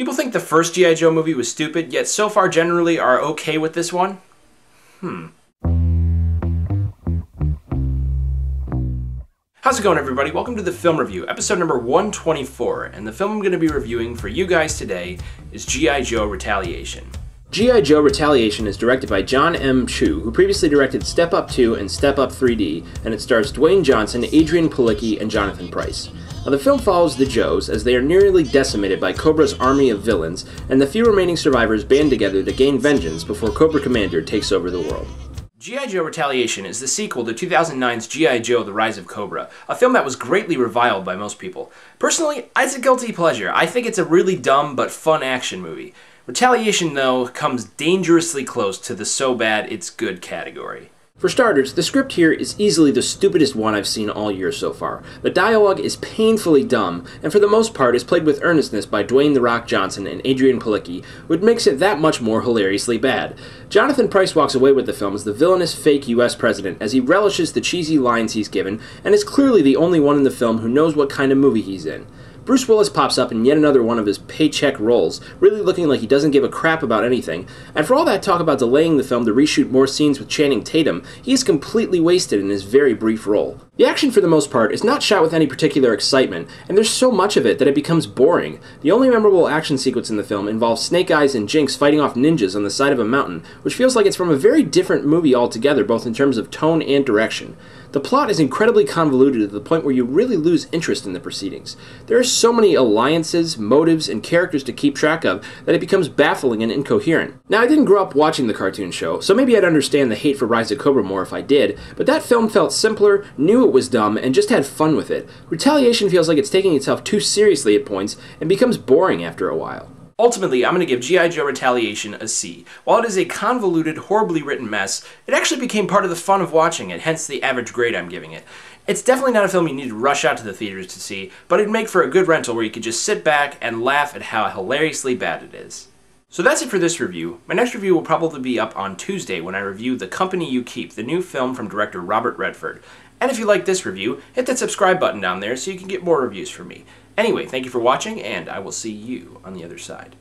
People think the first G.I. Joe movie was stupid, yet so far generally are okay with this one? How's it going, everybody? Welcome to the film review, episode number 124, and the film I'm going to be reviewing for you guys today is G.I. Joe Retaliation. G.I. Joe Retaliation is directed by John M. Chu, who previously directed Step Up 2 and Step Up 3D, and it stars Dwayne Johnson, Adrian Palicki, and Jonathan Pryce. Now, the film follows the Joes as they are nearly decimated by Cobra's army of villains, and the few remaining survivors band together to gain vengeance before Cobra Commander takes over the world. G.I. Joe Retaliation is the sequel to 2009's G.I. Joe The Rise of Cobra, a film that was greatly reviled by most people. Personally, it's a guilty pleasure. I think it's a really dumb but fun action movie. Retaliation, though, comes dangerously close to the so bad it's good category. For starters, the script here is easily the stupidest one I've seen all year so far. The dialogue is painfully dumb, and for the most part is played with earnestness by Dwayne "The Rock" Johnson and Adrian Palicki, which makes it that much more hilariously bad. Jonathan Pryce walks away with the film as the villainous fake US president as he relishes the cheesy lines he's given, and is clearly the only one in the film who knows what kind of movie he's in. Bruce Willis pops up in yet another one of his paycheck roles, really looking like he doesn't give a crap about anything, and for all that talk about delaying the film to reshoot more scenes with Channing Tatum, he is completely wasted in his very brief role. The action for the most part is not shot with any particular excitement, and there's so much of it that it becomes boring. The only memorable action sequence in the film involves Snake Eyes and Jinx fighting off ninjas on the side of a mountain, which feels like it's from a very different movie altogether, both in terms of tone and direction. The plot is incredibly convoluted to the point where you really lose interest in the proceedings. There are so many alliances, motives, and characters to keep track of that it becomes baffling and incoherent. Now, I didn't grow up watching the cartoon show, so maybe I'd understand the hate for Rise of Cobra more if I did, but that film felt simpler, knew it was dumb, and just had fun with it. Retaliation feels like it's taking itself too seriously at points and becomes boring after a while. Ultimately, I'm going to give G.I. Joe Retaliation a C. While it is a convoluted, horribly written mess, it actually became part of the fun of watching it, hence the average grade I'm giving it. It's definitely not a film you need to rush out to the theaters to see, but it'd make for a good rental where you could just sit back and laugh at how hilariously bad it is. So that's it for this review. My next review will probably be up on Tuesday when I review The Company You Keep, the new film from director Robert Redford. And if you like this review, hit that subscribe button down there so you can get more reviews from me. Anyway, thank you for watching, and I will see you on the other side.